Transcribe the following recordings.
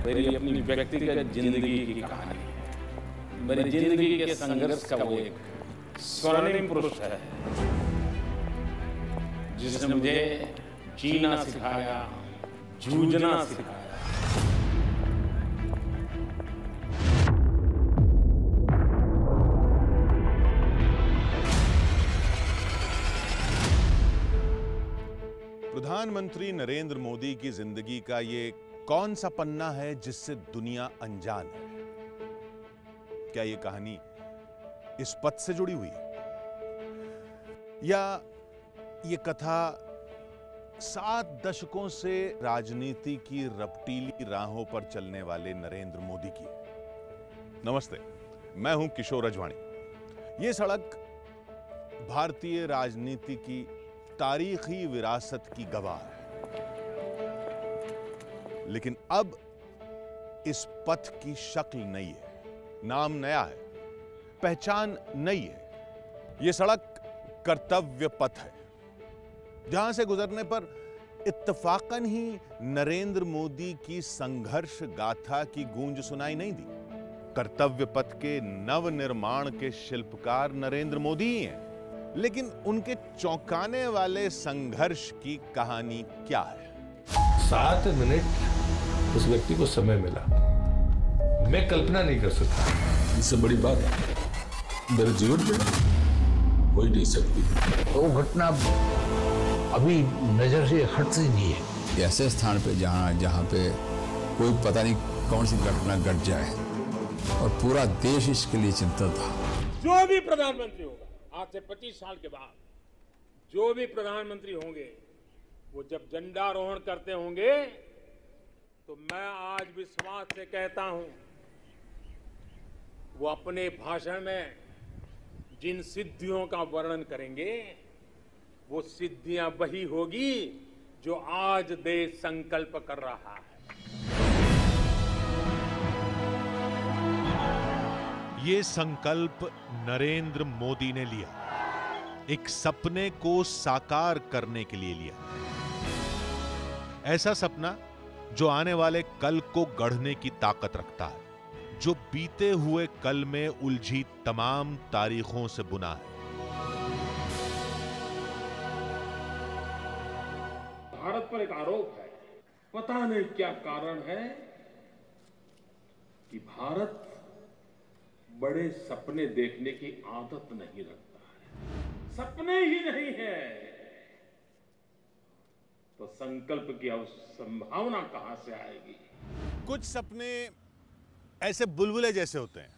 मेरी अपनी व्यक्तिगत जिंदगी की कहानी है। मेरी जिंदगी के संघर्ष का वो एक स्वर्णिम पुरुष है जिसने मुझे जीना सिखाया, जूझना सिखाया। प्रधानमंत्री नरेंद्र मोदी की जिंदगी का ये कौन सा पन्ना है जिससे दुनिया अनजान है? क्या ये कहानी इस पथ से जुड़ी हुई है, या ये कथा 7 दशकों से राजनीति की रपटीली राहों पर चलने वाले नरेंद्र मोदी की? नमस्ते, मैं हूं किशोर रजवाणी। ये सड़क भारतीय राजनीति की तारीखी विरासत की गवाह है, लेकिन अब इस पथ की शक्ल नई है, नाम नया है, पहचान नई है। यह सड़क कर्तव्य पथ है, जहां से गुजरने पर इत्तफाकन ही नरेंद्र मोदी की संघर्ष गाथा की गूंज सुनाई नहीं दी। कर्तव्य पथ के नवनिर्माण के शिल्पकार नरेंद्र मोदी ही हैं, लेकिन उनके चौंकाने वाले संघर्ष की कहानी क्या है? 7 मिनट उस व्यक्ति को समय मिला, मैं कल्पना नहीं कर सकता। इससे बड़ी बात मेरे जीवन में हो ही नहीं सकती। वो घटना अभी नजर से हटती नहीं है। ऐसे स्थान पे जाना जहाँ पे कोई पता नहीं कौन सी घटना घट जाए और पूरा देश इसके लिए चिंतित था। जो भी प्रधानमंत्री होगा आज से 25 साल के बाद, जो भी प्रधानमंत्री होंगे, वो जब झंडारोहण करते होंगे तो मैं आज विश्वास से कहता हूं, वो अपने भाषण में जिन सिद्धियों का वर्णन करेंगे वो सिद्धियां वही होगी जो आज देश संकल्प कर रहा है। ये संकल्प नरेंद्र मोदी ने लिया, एक सपने को साकार करने के लिए लिया। ऐसा सपना जो आने वाले कल को गढ़ने की ताकत रखता है, जो बीते हुए कल में उलझी तमाम तारीखों से बुना है। भारत पर एक आरोप है, पता नहीं क्या कारण है कि भारत बड़े सपने देखने की आदत नहीं रखता है। सपने ही नहीं है तो संकल्प की संभावना कहां से आएगी? कुछ सपने ऐसे बुलबुले जैसे होते हैं,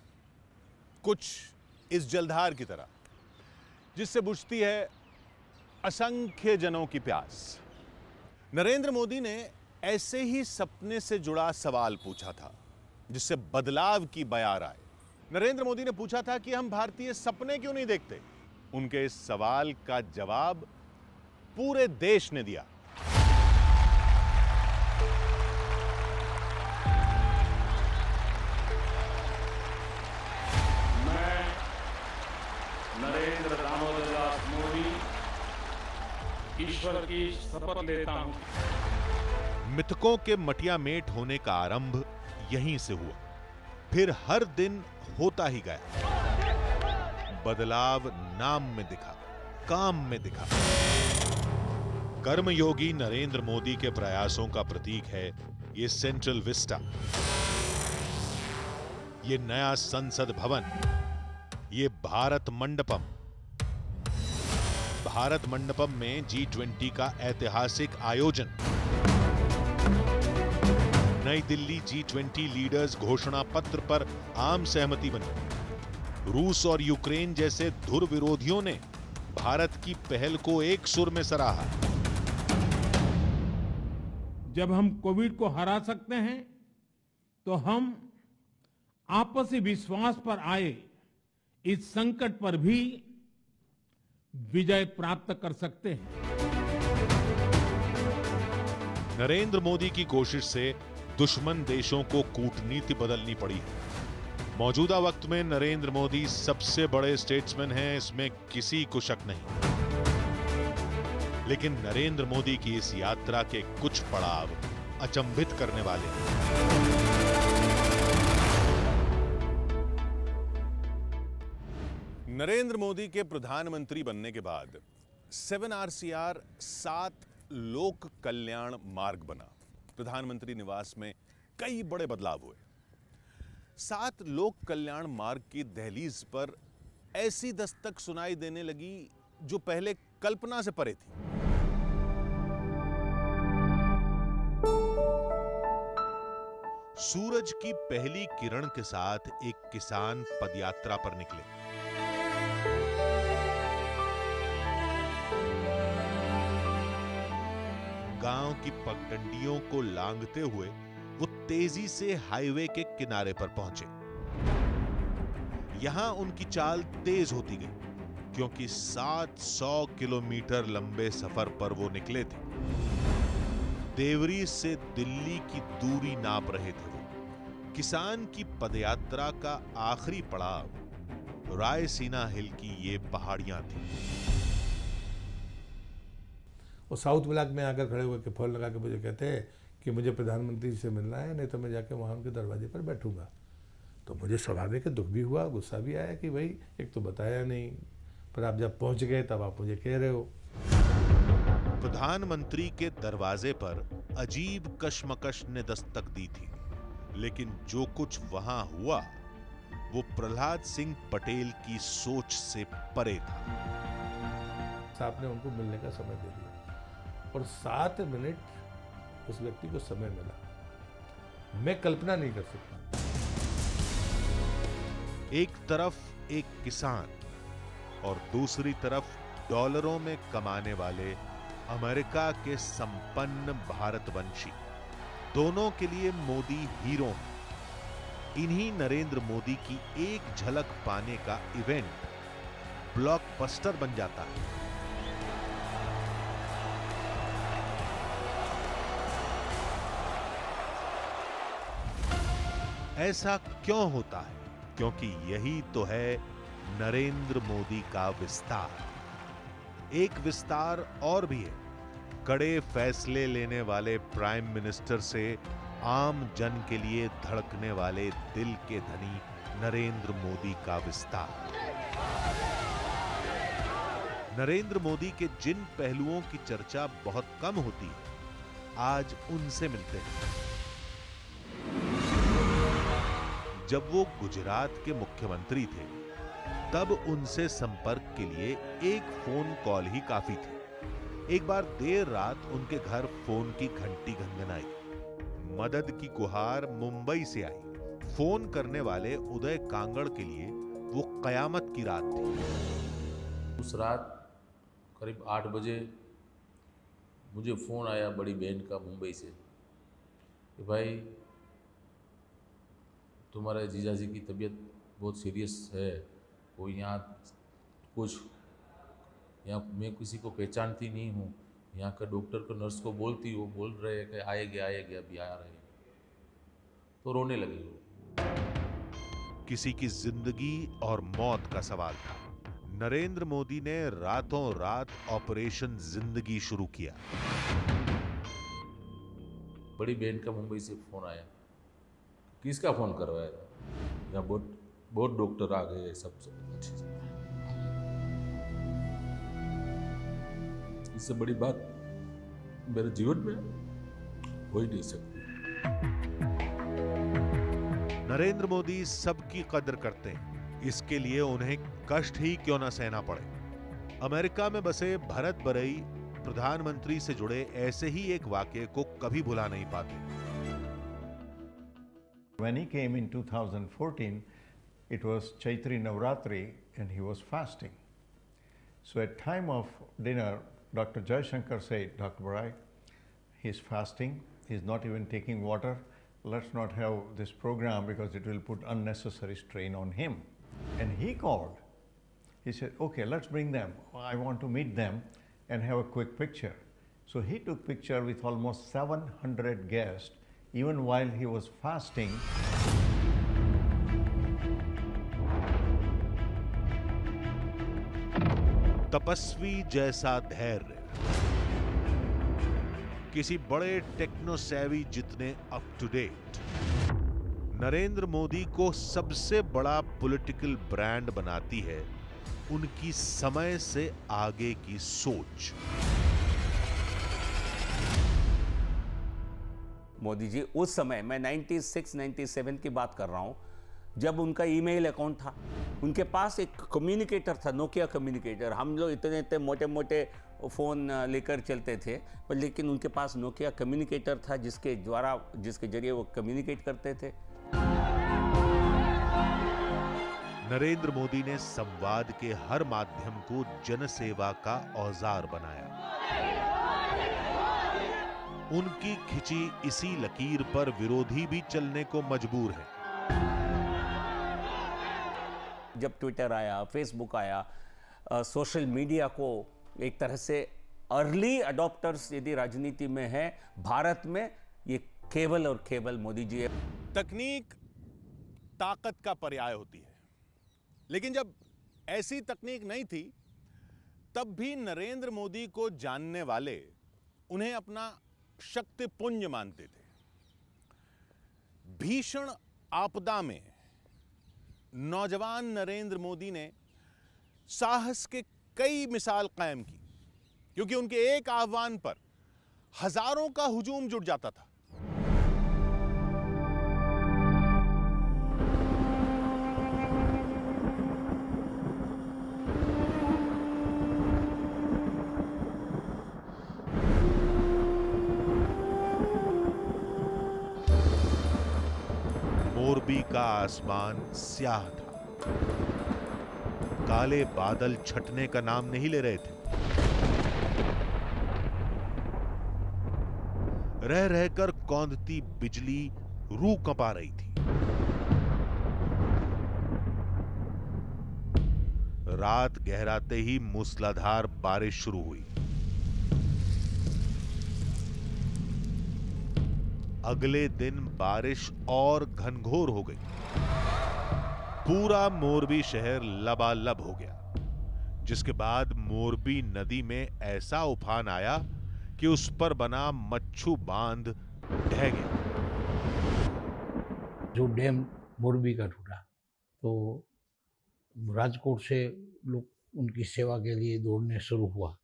कुछ इस जलधार की तरह जिससे बुझती है असंख्य जनों की प्यास। नरेंद्र मोदी ने ऐसे ही सपने से जुड़ा सवाल पूछा था जिससे बदलाव की बयार आए। नरेंद्र मोदी ने पूछा था कि हम भारतीय सपने क्यों नहीं देखते। उनके इस सवाल का जवाब पूरे देश ने दिया। मैं नरेंद्र दामोदर दास मोदी ईश्वर की शपथ लेता हूं। मिथकों के मटिया मेट होने का आरंभ यहीं से हुआ, फिर हर दिन होता ही गया। बदलाव नाम में दिखा, काम में दिखा। कर्मयोगी नरेंद्र मोदी के प्रयासों का प्रतीक है ये सेंट्रल विस्टा, ये नया संसद भवन, ये भारत मंडपम। भारत मंडपम में G20 का ऐतिहासिक आयोजन, नई दिल्ली G20 लीडर्स घोषणा पत्र पर आम सहमति बनी। रूस और यूक्रेन जैसे धुर विरोधियों ने भारत की पहल को एक सुर में सराहा। जब हम कोविड को हरा सकते हैं तो हम आपसी विश्वास पर आए इस संकट पर भी विजय प्राप्त कर सकते हैं। नरेंद्र मोदी की कोशिश से दुश्मन देशों को कूटनीति बदलनी पड़ी है। मौजूदा वक्त में नरेंद्र मोदी सबसे बड़े स्टेट्समैन हैं, इसमें किसी को शक नहीं। लेकिन नरेंद्र मोदी की इस यात्रा के कुछ पड़ाव अचंभित करने वाले हैं। नरेंद्र मोदी के प्रधानमंत्री बनने के बाद 7RCR 7 लोक कल्याण मार्ग बना। प्रधानमंत्री निवास में कई बड़े बदलाव हुए। 7 लोक कल्याण मार्ग की दहलीज पर ऐसी दस्तक सुनाई देने लगी जो पहले कल्पना से परे थी। सूरज की पहली किरण के साथ एक किसान पदयात्रा पर निकले। गांव की पगडंडियों को लांघते हुए वो तेजी से हाईवे के किनारे पर पहुंचे। यहां उनकी चाल तेज होती गई क्योंकि 700 किलोमीटर लंबे सफर पर वो निकले थे। देवरी से दिल्ली की दूरी नाप रहे थे वो। किसान की पदयात्रा का आखिरी पड़ाव रायसीना हिल की ये पहाड़ियां थी। वो साउथ ब्लॉक में आकर खड़े हुए के फोन लगा के मुझे कहते हैं कि मुझे प्रधानमंत्री से मिलना है, नहीं तो मैं जाके वहाँ उनके दरवाजे पर बैठूंगा। तो मुझे स्वाभाविक दुख भी हुआ, गुस्सा भी आया कि भाई एक तो बताया नहीं, पर आप जब पहुँच गए तब आप मुझे कह रहे हो। प्रधानमंत्री के दरवाजे पर अजीब कशमकश ने दस्तक दी थी, लेकिन जो कुछ वहां हुआ वो प्रहलाद सिंह पटेल की सोच से परे था। साहब ने उनको मिलने का समय दे दिया और 7 मिनट उस व्यक्ति को समय मिला। मैं कल्पना नहीं कर सकता। एक तरफ एक किसान और दूसरी तरफ डॉलरों में कमाने वाले अमेरिका के संपन्न भारतवंशी, दोनों के लिए मोदी हीरो हैं। इन्हीं नरेंद्र मोदी की एक झलक पाने का इवेंट ब्लॉकबस्टर बन जाता है। ऐसा क्यों होता है? क्योंकि यही तो है नरेंद्र मोदी का विस्तार। एक विस्तार और भी है, कड़े फैसले लेने वाले प्राइम मिनिस्टर से आम जन के लिए धड़कने वाले दिल के धनी नरेंद्र मोदी का विस्तार। नरेंद्र मोदी के जिन पहलुओं की चर्चा बहुत कम होती है, आज उनसे मिलते हैं। जब वो गुजरात के मुख्यमंत्री थे, तब उनसे संपर्क के लिए एक फोन कॉल ही काफी थी। एक बार देर रात उनके घर फोन की घंटी घंघनाई। मदद की गुहार मुंबई से आई। फोन करने वाले उदय कांगड़ के लिए वो कयामत की रात थी। उस रात करीब 8 बजे मुझे फ़ोन आया बड़ी बहन का मुंबई से कि भाई तुम्हारे जीजाजी की तबीयत बहुत सीरियस है, वो यहाँ मैं किसी को पहचानती नहीं हूँ, यहाँ का डॉक्टर को नर्स को बोलती, वो बोल रहे हैं कि आएंगे अभी आ रहे हैं। तो रोने लगी वो। किसी की जिंदगी और मौत का सवाल था। नरेंद्र मोदी ने रातों रात ऑपरेशन जिंदगी शुरू किया। बड़ी बहन का मुंबई से फ़ोन आया, किसका फ़ोन करवाया था? यहाँ बहुत डॉक्टर आ गए, सब अच्छे से। इससे बड़ी बात मेरे जीवन में हो ही नहीं सकती। नरेंद्र मोदी सबकी कदर करते हैं, इसके लिए उन्हें कष्ट ही क्यों न सहना पड़े। अमेरिका में बसे भरत बरई प्रधानमंत्री से जुड़े ऐसे ही एक वाकये को कभी भुला नहीं पाते। When he came in 2014, it was Chaitri Navratri and he was fasting. So at time of dinner, Dr. Jaishankar said, Dr. Barai, he's fasting, he's not even taking water. Let's not have this program because it will put unnecessary strain on him. And he called. He said, okay, let's bring them. I want to meet them and have a quick picture. So he took picture with almost 700 guests, even while he was fasting. तपस्वी जैसा धैर्य, किसी बड़े techno savvy जितने up to date. Narendra Modi को सबसे बड़ा political brand बनाती है उनकी समय से आगे की सोच। मोदी जी उस समय, मैं 96-97 की बात कर रहा हूं, जब उनका ईमेल अकाउंट था, उनके पास एक कम्युनिकेटर था, नोकिया कम्युनिकेटर। हम लोग इतने इतने मोटे मोटे फ़ोन लेकर चलते थे, पर लेकिन उनके पास नोकिया कम्युनिकेटर था जिसके जरिए वो कम्युनिकेट करते थे। नरेंद्र मोदी ने संवाद के हर माध्यम को जनसेवा का औजार बनाया। उनकी खिंची इसी लकीर पर विरोधी भी चलने को मजबूर है। जब ट्विटर आया, फेसबुक आया, सोशल मीडिया को एक तरह से अर्ली अडॉप्टर्स यदि राजनीति में है भारत में, ये केवल और केवल मोदी जी है। तकनीक ताकत का पर्याय होती है, लेकिन जब ऐसी तकनीक नहीं थी तब भी नरेंद्र मोदी को जानने वाले उन्हें अपना शक्तिपुंज मानते थे। भीषण आपदा में नौजवान नरेंद्र मोदी ने साहस के कई मिसाल कायम की, क्योंकि उनके एक आह्वान पर हजारों का हुजूम जुट जाता था। मोरबी का आसमान स्याह था। काले बादल छटने का नाम नहीं ले रहे थे। रह रहकर कौंधती बिजली रूह कंपा रही थी। रात गहराते ही मूसलाधार बारिश शुरू हुई। अगले दिन बारिश और घनघोर हो गई। पूरा मोरबी शहर लबालब हो गया, जिसके बाद मोरबी नदी में ऐसा उफान आया कि उस पर बना मच्छू बांध ढह गया। जो डैम मोरबी का टूटा, तो राजकोट से लोग उनकी सेवा के लिए दौड़ने शुरू हुआ।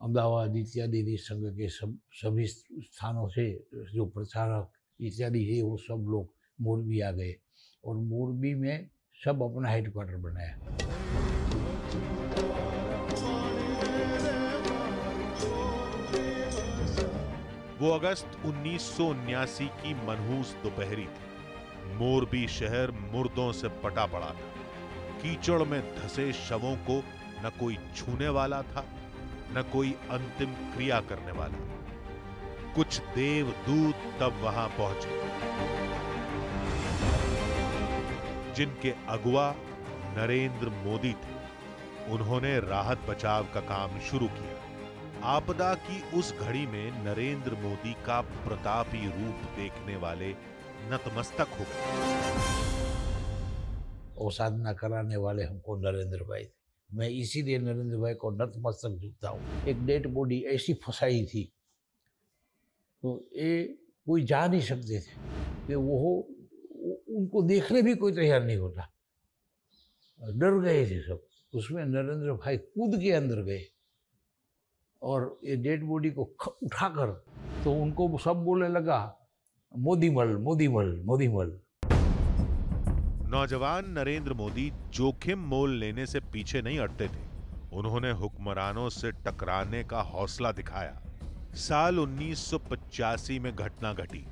अहमदाबाद इत्यादि संघ के सभी स्थानों से जो प्रचारक इत्यादि है वो सब लोग मोरबी आ गए और मोरबी में सब अपना हेडक्वार्टर बनाया। वो अगस्त 1979 की मनहूस दोपहरी थी। मोरबी शहर मुर्दों से पटा पड़ा था। कीचड़ में धंसे शवों को न कोई छूने वाला था, न कोई अंतिम क्रिया करने वाला। कुछ देवदूत तब वहां पहुंचे, जिनके अगुवा नरेंद्र मोदी थे। उन्होंने राहत बचाव का काम शुरू किया। आपदा की उस घड़ी में नरेंद्र मोदी का प्रतापी रूप देखने वाले नतमस्तक हो गए। और साधना कराने वाले हमको नरेंद्र भाई थे। मैं इसीलिए नरेंद्र भाई को नतमस्तक झुकता हूँ। एक डेड बॉडी ऐसी फंसाई थी तो ये कोई जा नहीं सकते थे कि वो उनको देखने भी कोई तैयार नहीं होता, डर गए थे सब। उसमें नरेंद्र भाई कूद के अंदर गए और ये डेड बॉडी को उठाकर, तो उनको सब बोलने लगा मोदीमल मोदीमल मोदीमल। नौजवान नरेंद्र मोदी जोखिम मोल लेने से पीछे नहीं हटते थे। उन्होंने हुक्मरानों से टकराने का हौसला दिखाया। साल 1985 में घटना घटी।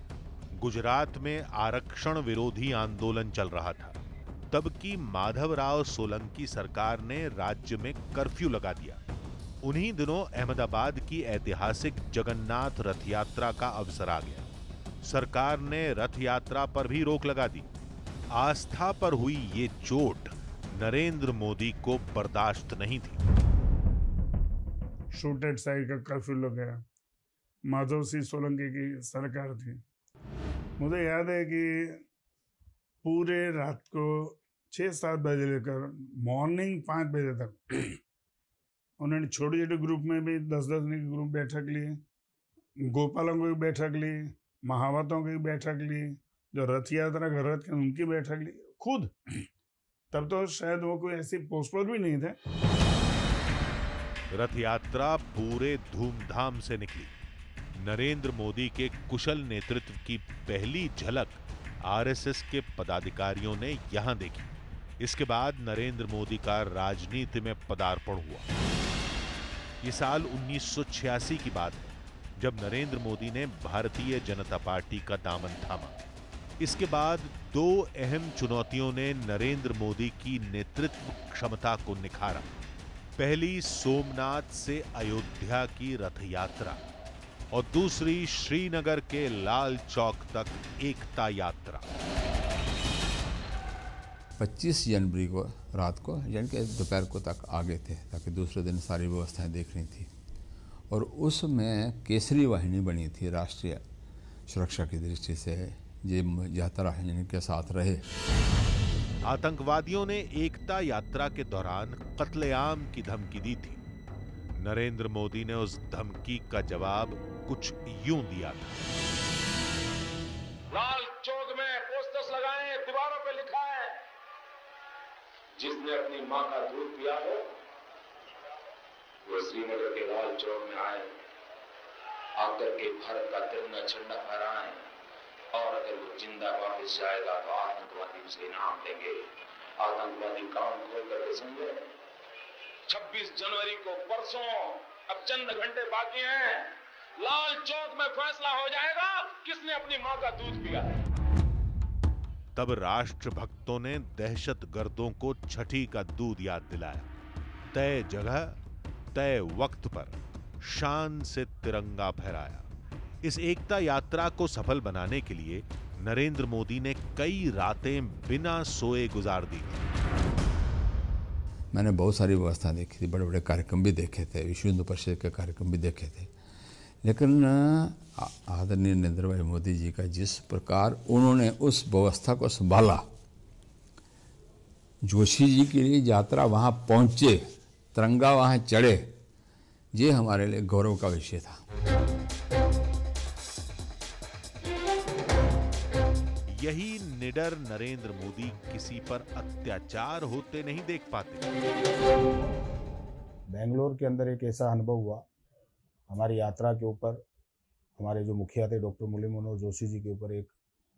गुजरात में आरक्षण विरोधी आंदोलन चल रहा था। तब की माधवराव सोलंकी सरकार ने राज्य में कर्फ्यू लगा दिया। उन्हीं दिनों अहमदाबाद की ऐतिहासिक जगन्नाथ रथ यात्रा का अवसर आ गया। सरकार ने रथ यात्रा पर भी रोक लगा दी। आस्था पर हुई ये चोट नरेंद्र मोदी को बर्दाश्त नहीं थी। शूट एट साइड का कर्फ्यू लगाया। माधव सिंह सोलंकी की सरकार थी। मुझे याद है कि पूरे रात को 6-7 बजे लेकर मॉर्निंग 5 बजे तक उन्होंने छोटे छोटे ग्रुप में भी 10-10 की ग्रुप बैठक ली, गोपालों की बैठक ली, महावतों की बैठक ली, जो रथ यात्रा कर रहे थे उनकी बैठक ली। खुद तब तो शायद वो कोई ऐसी पोस्ट पर भी नहीं थे। रथ यात्रा पूरे धूमधाम से निकली। नरेंद्र मोदी के कुशल नेतृत्व की पहली झलक आरएसएस के पदाधिकारियों ने यहां देखी। इसके बाद नरेंद्र मोदी का राजनीति में पदार्पण हुआ। ये साल 1986 की बात है, जब नरेंद्र मोदी ने भारतीय जनता पार्टी का दामन थामा। इसके बाद दो अहम चुनौतियों ने नरेंद्र मोदी की नेतृत्व क्षमता को निखारा। पहली सोमनाथ से अयोध्या की रथ यात्रा और दूसरी श्रीनगर के लाल चौक तक एकता यात्रा। 25 जनवरी को रात को यानी कि दोपहर को तक आ गए थे, ताकि दूसरे दिन सारी व्यवस्थाएं देखनी थी। और उसमें केसरी वाहिनी बनी थी राष्ट्रीय सुरक्षा की दृष्टि से, ये यात्रा यानी के साथ रहे। आतंकवादियों ने एकता यात्रा के दौरान कत्लेआम की धमकी दी थी। नरेंद्र मोदी ने उस धमकी का जवाब कुछ यूं दिया था। लाल चौक में पोस्टर्स लगाए, दीवारों पे लिखा है, जिसने अपनी मां का दूध पिया हो वो श्रीनगर के लाल चौक में आए, आकर के भारत का तिरंगा झंडा फहराएं, और अगर वो जिंदा वापस जाएगा तो आतंकवादी उसे इनाम देंगे। आतंकवादी कान खोल करके समझे। 26 जनवरी को परसों, अब चंद घंटे बाकी हैं, लाल चौक में फैसला हो जाएगा किसने अपनी मां का दूध पिया है। तब राष्ट्रभक्तों ने दहशतगर्दों को छठी का दूध याद दिलाया। तय जगह तय वक्त पर शान से तिरंगा फहराया। इस एकता यात्रा को सफल बनाने के लिए नरेंद्र मोदी ने कई रातें बिना सोए गुजार दी। मैंने बहुत सारी व्यवस्था देखी थी, बड़े बड़े कार्यक्रम भी देखे थे, विश्व हिंदू परिषद के कार्यक्रम भी देखे थे, लेकिन आदरणीय नरेंद्र भाई मोदी जी का जिस प्रकार उन्होंने उस व्यवस्था को संभाला, जोशी जी के लिए यात्रा वहाँ पहुँचे, तिरंगा वहाँ चढ़े, ये हमारे लिए गौरव का विषय था। यही निडर नरेंद्र मोदी किसी पर अत्याचार होते नहीं देख पाते। बेंगलोर के अंदर एक ऐसा अनुभव हुआ, हमारी यात्रा के ऊपर हमारे जो मुखिया थे डॉक्टर मुरली मनोहर जोशी जी के ऊपर एक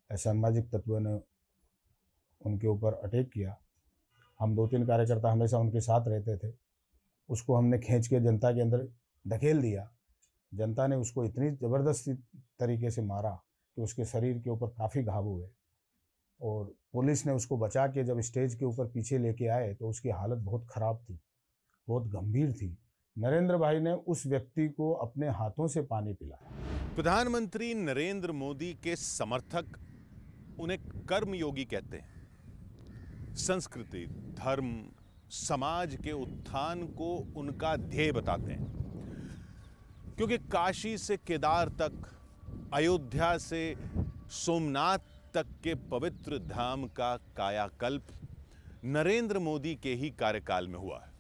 असामाजिक तत्व ने उनके ऊपर अटैक किया। हम 2-3 कार्यकर्ता हमेशा उनके साथ रहते थे, उसको हमने खींच के जनता के अंदर धकेल दिया। जनता ने उसको इतनी ज़बरदस्ती तरीके से मारा कि उसके शरीर के ऊपर काफ़ी घाव हुए, और पुलिस ने उसको बचा के जब स्टेज के ऊपर पीछे लेके आए तो उसकी हालत बहुत ख़राब थी, बहुत गंभीर थी। नरेंद्र भाई ने उस व्यक्ति को अपने हाथों से पानी पिलाया। प्रधानमंत्री नरेंद्र मोदी के समर्थक उन्हें कर्मयोगी कहते हैं। संस्कृति, धर्म, समाज के उत्थान को उनका ध्येय बताते हैं, क्योंकि काशी से केदार तक, अयोध्या से सोमनाथ तक के पवित्र धाम का कायाकल्प नरेंद्र मोदी के ही कार्यकाल में हुआ है।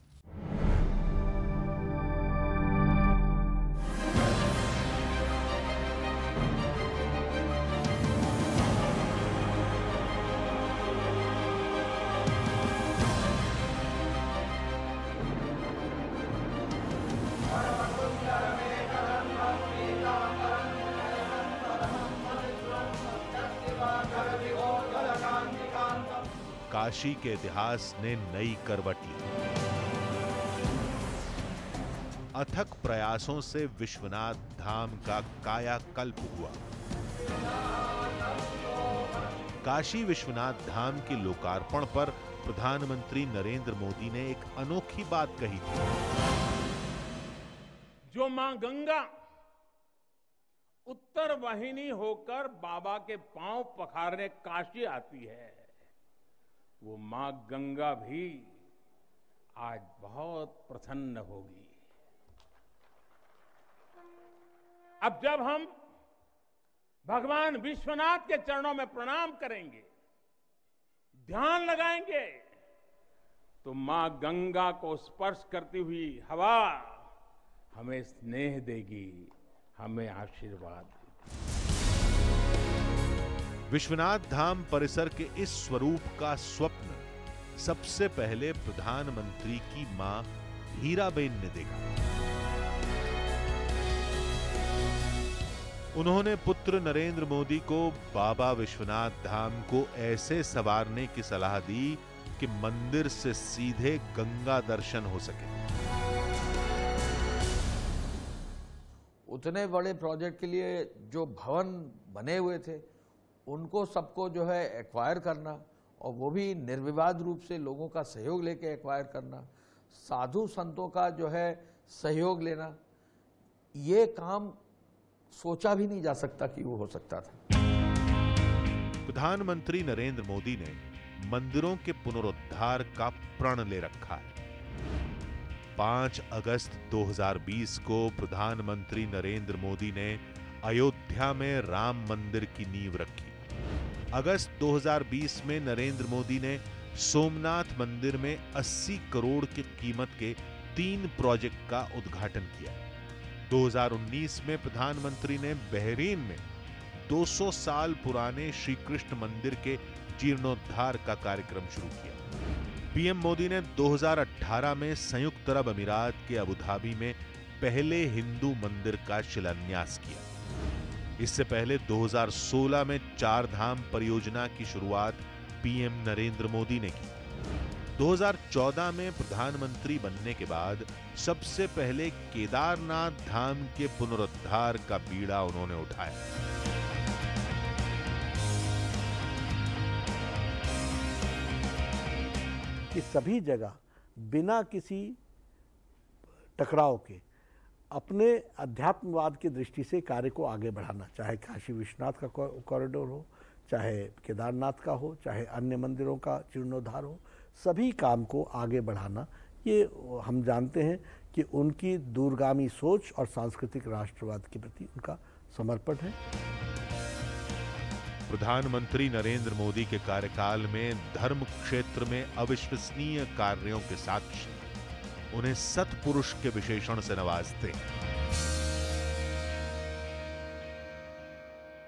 काशी के इतिहास ने नई करवट ली। अथक प्रयासों से विश्वनाथ धाम का कायाकल्प हुआ। काशी विश्वनाथ धाम के लोकार्पण पर प्रधानमंत्री नरेंद्र मोदी ने एक अनोखी बात कही थी। जो मां गंगा उत्तर वाहिनी होकर बाबा के पांव पखारने काशी आती है, वो मां गंगा भी आज बहुत प्रसन्न होगी। अब जब हम भगवान विश्वनाथ के चरणों में प्रणाम करेंगे, ध्यान लगाएंगे, तो मां गंगा को स्पर्श करती हुई हवा हमें स्नेह देगी, हमें आशीर्वाद देगी। विश्वनाथ धाम परिसर के इस स्वरूप का स्वप्न सबसे पहले प्रधानमंत्री की मां हीराबेन ने देखा। उन्होंने पुत्र नरेंद्र मोदी को बाबा विश्वनाथ धाम को ऐसे संवारने की सलाह दी कि मंदिर से सीधे गंगा दर्शन हो सके। उतने बड़े प्रोजेक्ट के लिए जो भवन बने हुए थे उनको सबको जो है एक्वायर करना, और वो भी निर्विवाद रूप से लोगों का सहयोग लेके एक्वायर करना, साधु संतों का जो है सहयोग लेना, ये काम सोचा भी नहीं जा सकता कि वो हो सकता था। प्रधानमंत्री नरेंद्र मोदी ने मंदिरों के पुनरुद्धार का प्रण ले रखा है। 5 अगस्त 2020 को प्रधानमंत्री नरेंद्र मोदी ने अयोध्या में राम मंदिर की नींव रखी। अगस्त 2020 में नरेंद्र मोदी ने सोमनाथ मंदिर में 80 करोड़ की कीमत के 3 प्रोजेक्ट का उद्घाटन किया। 2019 में प्रधानमंत्री ने बहरीन में 200 साल पुराने श्री कृष्ण मंदिर के जीर्णोद्धार का कार्यक्रम शुरू किया। पीएम मोदी ने 2018 में संयुक्त अरब अमीरात के अबू धाबी में पहले हिंदू मंदिर का शिलान्यास किया। इससे पहले 2016 में 4 धाम परियोजना की शुरुआत पीएम नरेंद्र मोदी ने की। 2014 में प्रधानमंत्री बनने के बाद सबसे पहले केदारनाथ धाम के पुनरुद्धार का बीड़ा उन्होंने उठाया। कि सभी जगह बिना किसी टकराव के अपने अध्यात्मवाद की दृष्टि से कार्य को आगे बढ़ाना, चाहे काशी विश्वनाथ का कॉरिडोर हो, चाहे केदारनाथ का हो, चाहे अन्य मंदिरों का जीर्णोद्धार हो, सभी काम को आगे बढ़ाना, ये हम जानते हैं कि उनकी दूरगामी सोच और सांस्कृतिक राष्ट्रवाद के प्रति उनका समर्पण है। प्रधानमंत्री नरेंद्र मोदी के कार्यकाल में धर्म क्षेत्र में अविश्वसनीय कार्यों के साक्षी उन्हें सत्पुरुष के विशेषण से नवाजते हैं।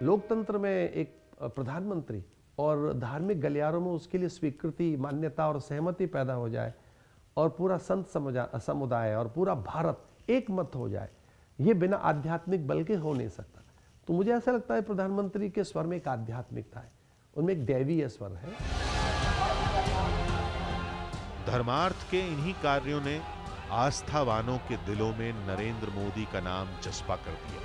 लोकतंत्र में एक प्रधानमंत्री और धार्मिक गलियारों में उसके लिए स्वीकृति, मान्यता और सहमति पैदा हो जाए और पूरा संत समुदाय और पूरा भारत एक मत हो जाए, ये बिना आध्यात्मिक बल के हो नहीं सकता। तो मुझे ऐसा लगता है प्रधानमंत्री के स्वर में एक आध्यात्मिकता है, उनमें एक दैवीय स्वर है। धर्मार्थ के इन्हीं कार्यों ने आस्थावानों के दिलों में नरेंद्र मोदी का नाम चस्पा कर दिया।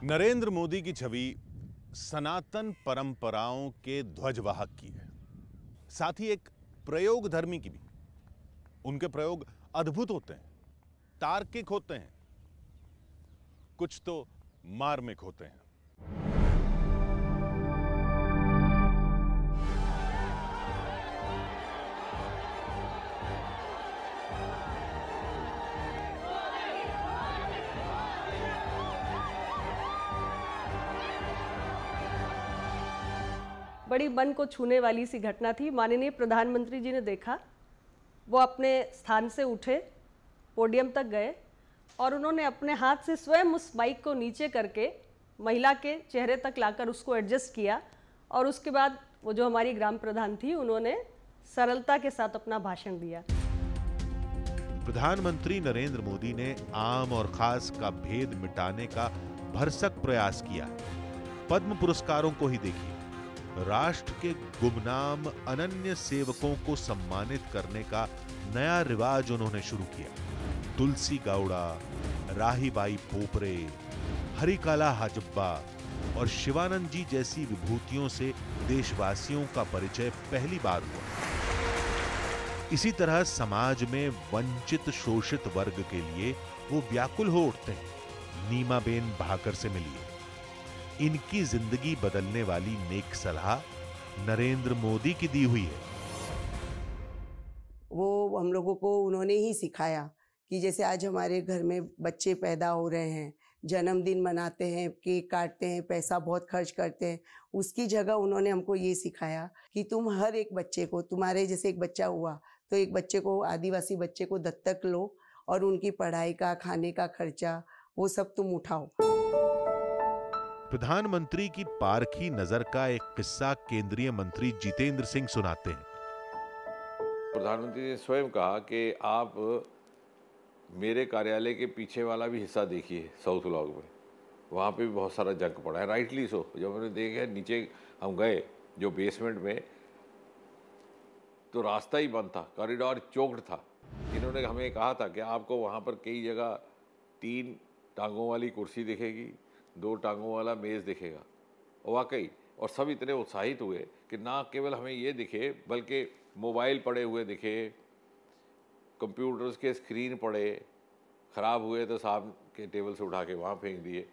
नरेंद्र मोदी की छवि सनातन परंपराओं के ध्वजवाहक की है, साथ ही एक प्रयोगधर्मी की भी। उनके प्रयोग अद्भुत होते हैं, तार्किक होते हैं, कुछ तो मार्मिक होते हैं। बड़ी मन को छूने वाली सी घटना थी। माननीय प्रधानमंत्री जी ने देखा, वो अपने स्थान से उठे, पोडियम तक गए और उन्होंने अपने हाथ से स्वयं उस माइक को नीचे करके महिला के चेहरे तक लाकर उसको एडजस्ट किया और उसके बाद वो जो हमारी ग्राम प्रधान थी, उन्होंने सरलता के साथ अपना भाषण दिया। प्रधानमंत्री नरेंद्र मोदी ने आम और खास का भेद मिटाने का भरसक प्रयास किया है। पद्म पुरस्कारों को ही देखिए, राष्ट्र के गुमनाम अनन्य सेवकों को सम्मानित करने का नया रिवाज उन्होंने शुरू किया। तुलसी गाउड़ा, राहीबाई पोपरे, हरिकाला हाजब्बा और शिवानंद जी जैसी विभूतियों से देशवासियों का परिचय पहली बार हुआ। इसी तरह समाज में वंचित शोषित वर्ग के लिए वो व्याकुल हो उठते हैं। नीमाबेन भाकर से मिलिए, इनकी जिंदगी बदलने वाली नेक सलाह नरेंद्र मोदी की दी हुई है। वो हम लोगों को उन्होंने ही सिखाया कि जैसे आज हमारे घर में बच्चे पैदा हो रहे हैं, जन्मदिन मनाते हैं, केक काटते हैं, पैसा बहुत खर्च करते हैं, उसकी जगह उन्होंने हमको ये सिखाया कि तुम हर एक बच्चे को, तुम्हारे जैसे एक बच्चा हुआ तो एक बच्चे को, आदिवासी बच्चे को दत्तक लो और उनकी पढ़ाई का, खाने का खर्चा वो सब तुम उठाओ। प्रधानमंत्री की पारखी नजर का एक किस्सा केंद्रीय मंत्री जितेंद्र सिंह सुनाते हैं। प्रधानमंत्री ने स्वयं कहा कि आप मेरे कार्यालय के पीछे वाला भी हिस्सा देखिए, साउथ ब्लॉक में, वहाँ पे भी बहुत सारा जंक पड़ा है। Rightly so. जब हमने देखा नीचे हम गए जो बेसमेंट में, तो रास्ता ही बंद था, कॉरिडोर चोक्ड था। इन्होंने हमें कहा था कि आपको वहाँ पर कई जगह 3 टांगों वाली कुर्सी दिखेगी, 2 टांगों वाला मेज़ दिखेगा। और वाकई, और सब इतने उत्साहित हुए कि ना केवल हमें ये दिखे बल्कि मोबाइल पड़े हुए दिखे, कंप्यूटर्स के स्क्रीन पड़े, ख़राब हुए तो साहब के टेबल से उठा के वहाँ फेंक दिए।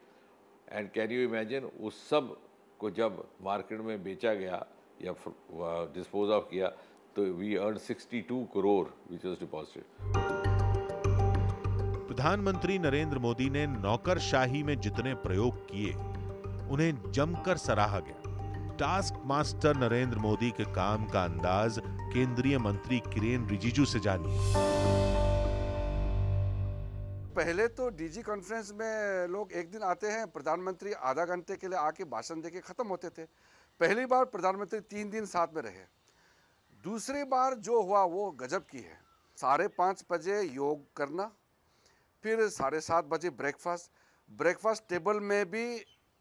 एंड कैन यू इमेजिन, उस सब को जब मार्केट में बेचा गया या डिस्पोज ऑफ किया तो we earn 62 crore which was deposited. प्रधानमंत्री नरेंद्र मोदी ने नौकरशाही में जितने प्रयोग किए उन्हें जमकर सराहा गया। टास्क मास्टर नरेंद्र मोदी के काम का अंदाज केंद्रीय मंत्री किरेन रिजिजू से जानिए। पहले तो डीजी कॉन्फ्रेंस में लोग एक दिन आते हैं, प्रधानमंत्री आधा घंटे के लिए आके भाषण देके खत्म होते थे। पहली बार प्रधानमंत्री 3 दिन साथ में रहे। दूसरी बार जो हुआ वो गजब की है। 5:30 बजे योग करना, फिर 7:30 बजे ब्रेकफास्ट टेबल में भी,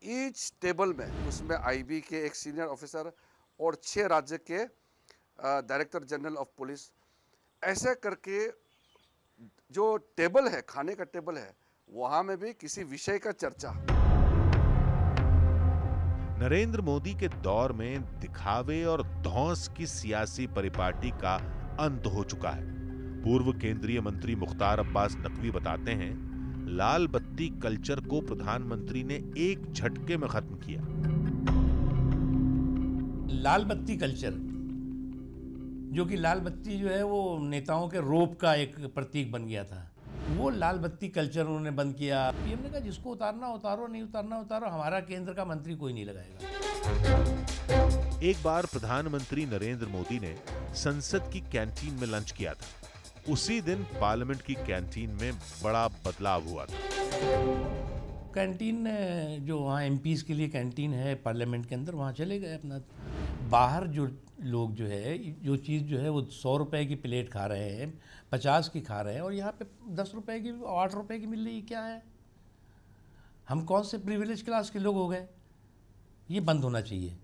ईच टेबल में उसमें आईबी के एक सीनियर ऑफिसर और 6 राज्य के डायरेक्टर जनरल ऑफ पुलिस, ऐसे करके जो टेबल है, खाने का टेबल है, वहाँ में भी किसी विषय का चर्चा। नरेंद्र मोदी के दौर में दिखावे और धौंस की सियासी परिपाटी का अंत हो चुका है। पूर्व केंद्रीय मंत्री मुख्तार अब्बास नकवी बताते हैं, लाल बत्ती कल्चर को प्रधानमंत्री ने एक झटके में खत्म किया। लाल बत्ती कल्चर, जो कि लाल बत्ती जो है वो नेताओं के रोब का एक प्रतीक बन गया था, वो लाल बत्ती कल्चर उन्होंने बंद किया। पीएम ने कहा जिसको उतारना उतारो, नहीं उतारना उतारो, हमारा केंद्र का मंत्री कोई नहीं लगाएगा। एक बार प्रधानमंत्री नरेंद्र मोदी ने संसद की कैंटीन में लंच किया था। उसी दिन पार्लियामेंट की कैंटीन में बड़ा बदलाव हुआ था। कैंटीन जो वहाँ एमपीज के लिए कैंटीन है पार्लियामेंट के अंदर, वहाँ चले गए अपना। बाहर जो लोग जो है, जो चीज़ जो है वो 100 रुपए की प्लेट खा रहे हैं, 50 की खा रहे हैं, और यहाँ पे 10 रुपए की, 8 रुपए की मिल रही है। क्या है, हम कौन से प्रिविलेज क्लास के लोग हो गए? ये बंद होना चाहिए।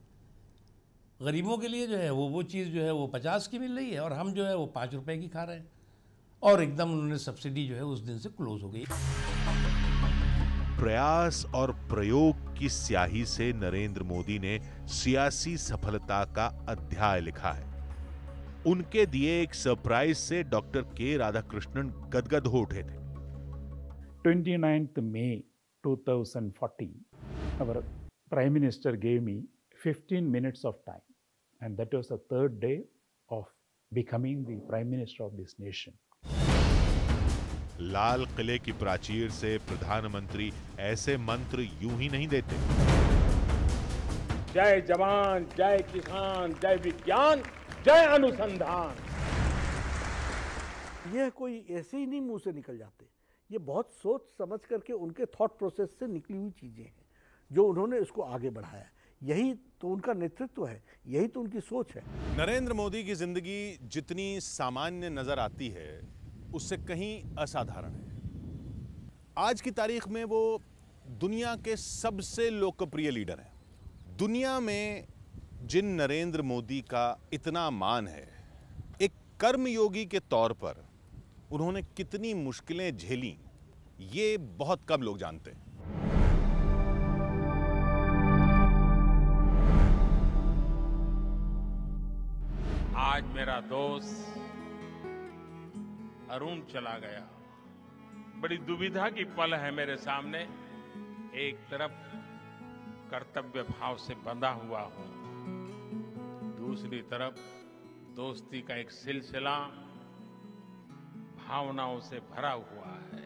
गरीबों के लिए जो है वो चीज़ जो है वो 50 की मिल रही है, और हम जो है वो 5 रुपए की खा रहे हैं। और एकदम उन्होंने सब्सिडी जो है उस दिन से क्लोज हो गई। प्रयास और प्रयोग की स्याही से नरेंद्र मोदी ने सियासी सफलता का अध्याय लिखा है। उनके दिए एक सरप्राइज से डॉक्टर के राधाकृष्णन गदगद हो उठे थे। 29th May 2014, our Prime Minister gave me 15 minutes of time, and that was the 3rd day of becoming the Prime Minister of this nation. लाल किले की प्राचीर से प्रधानमंत्री ऐसे मंत्र यूं ही नहीं देते। जय जवान, जय किसान, जय विज्ञान, जय अनुसंधान। यह कोई ऐसे ही नहीं मुंह से निकल जाते, ये बहुत सोच समझ करके उनके थॉट प्रोसेस से निकली हुई चीजें हैं जो उन्होंने इसको आगे बढ़ाया। यही तो उनका नेतृत्व है, यही तो उनकी सोच है। नरेंद्र मोदी की जिंदगी जितनी सामान्य नजर आती है उससे कहीं असाधारण है। आज की तारीख में वो दुनिया के सबसे लोकप्रिय लीडर हैं। दुनिया में जिन नरेंद्र मोदी का इतना मान है, एक कर्मयोगी के तौर पर उन्होंने कितनी मुश्किलें झेली, ये बहुत कम लोग जानते हैं। आज मेरा दोस्त अरुण चला गया। बड़ी दुविधा की पल है मेरे सामने। एक तरफ कर्तव्य भाव से बंधा हुआ हूं, दूसरी तरफ दोस्ती का एक सिलसिला भावनाओं से भरा हुआ है।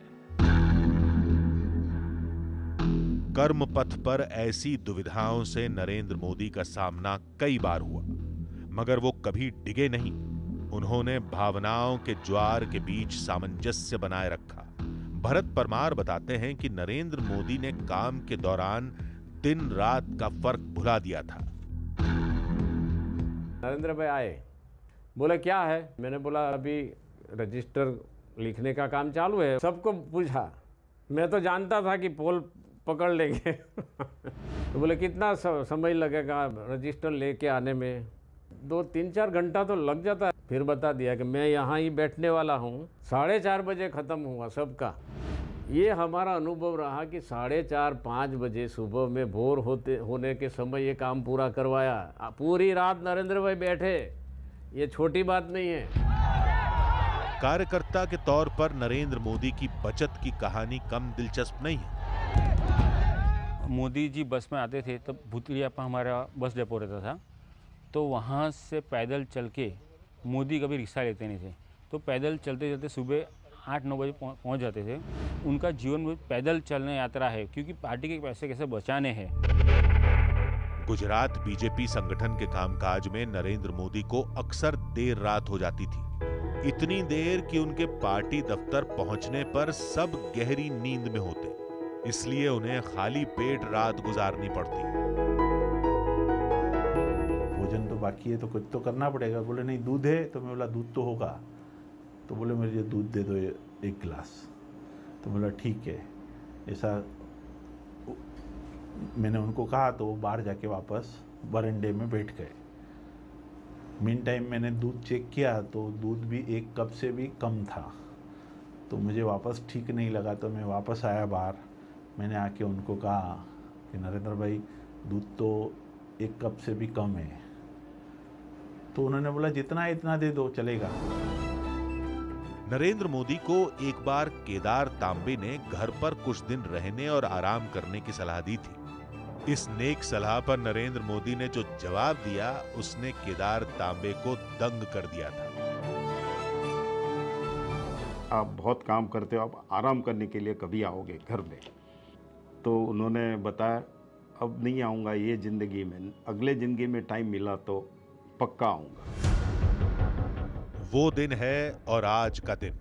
कर्म पथ पर ऐसी दुविधाओं से नरेंद्र मोदी का सामना कई बार हुआ, मगर वो कभी डिगे नहीं। उन्होंने भावनाओं के ज्वार के बीच सामंजस्य बनाए रखा। भरत परमार बताते हैं कि नरेंद्र मोदी ने काम के दौरान दिन रात का फर्क भुला दिया था। नरेंद्र भाई आए, बोले क्या है? मैंने बोला अभी रजिस्टर लिखने का काम चालू है। सबको पूछा, मैं तो जानता था कि पोल पकड़ लेंगे तो बोले कितना समय लगेगा रजिस्टर लेके आने में? 2-3-4 घंटा तो लग जाता है। फिर बता दिया कि मैं यहाँ ही बैठने वाला हूँ, 4:30 बजे ख़त्म हुआ सबका। ये हमारा अनुभव रहा कि 4:30-5 बजे सुबह में भोर होने के समय ये काम पूरा करवाया। पूरी रात नरेंद्र भाई बैठे, ये छोटी बात नहीं है। कार्यकर्ता के तौर पर नरेंद्र मोदी की बचत की कहानी कम दिलचस्प नहीं है। मोदी जी बस में आते थे तब भूतड़िया पर हमारा बस डिपो रहता था, तो वहाँ से पैदल चल के, मोदी कभी रिक्शा लेते नहीं थे, तो पैदल चलते चलते सुबह 8-9 बजे पहुँच जाते थे। उनका जीवन में पैदल चलने यात्रा है, क्योंकि पार्टी के पैसे कैसे बचाने हैं। गुजरात बीजेपी संगठन के कामकाज में नरेंद्र मोदी को अक्सर देर रात हो जाती थी, इतनी देर कि उनके पार्टी दफ्तर पहुंचने पर सब गहरी नींद में होते, इसलिए उन्हें खाली पेट रात गुजारनी पड़ती। भोजन तो बाकी है तो कुछ तो करना पड़ेगा। बोले नहीं दूध है, तो मैं बोला दूध तो होगा, तो बोले मुझे दूध दे दो 1 गिलास। तो बोला ठीक है। ऐसा मैंने उनको कहा तो वो बाहर जाके वापस बरंडे में बैठ गए। मीन टाइम मैंने दूध चेक किया तो दूध भी 1 कप से भी कम था, तो मुझे वापस ठीक नहीं लगा, तो मैं वापस आया बाहर। मैंने आके उनको कहा कि नरेंद्र भाई दूध तो 1 कप से भी कम है। तो उन्होंने बोला जितना है इतना दे दो, चलेगा। नरेंद्र मोदी को एक बार केदार तांबे ने घर पर कुछ दिन रहने और आराम करने की सलाह दी थी। इस नेक सलाह पर नरेंद्र मोदी ने जो जवाब दिया, उसने केदार तांबे को दंग कर दिया था। आप बहुत काम करते हो, आप आराम करने के लिए कभी आओगे घर में? तो उन्होंने बताया अब नहीं आऊँगा ये ज़िंदगी में, अगले ज़िंदगी में टाइम मिला तो पक्का आऊँगा। वो दिन है और आज का दिन।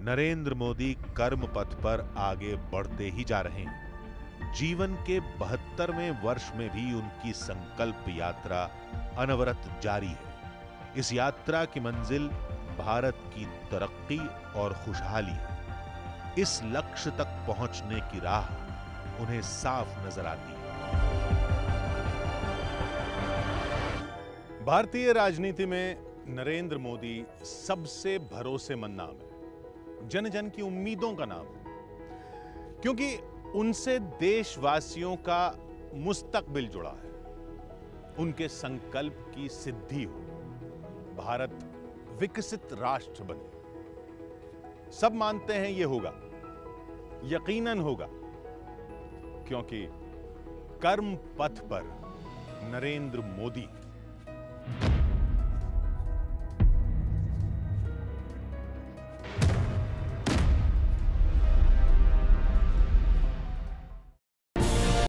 नरेंद्र मोदी कर्म पथ पर आगे बढ़ते ही जा रहे हैं। जीवन के 72वें वर्ष में भी उनकी संकल्प यात्रा अनवरत जारी है। इस यात्रा की मंजिल भारत की तरक्की और खुशहाली है। इस लक्ष्य तक पहुंचने की राह उन्हें साफ नजर आती है। भारतीय राजनीति में नरेंद्र मोदी सबसे भरोसेमंद नाम है, जन जन की उम्मीदों का नाम है, क्योंकि उनसे देशवासियों का मुस्तकबिल जुड़ा है। उनके संकल्प की सिद्धि हो, भारत विकसित राष्ट्र बने। सब मानते हैं ये होगा, यकीनन होगा, क्योंकि कर्म पथ पर नरेंद्र मोदी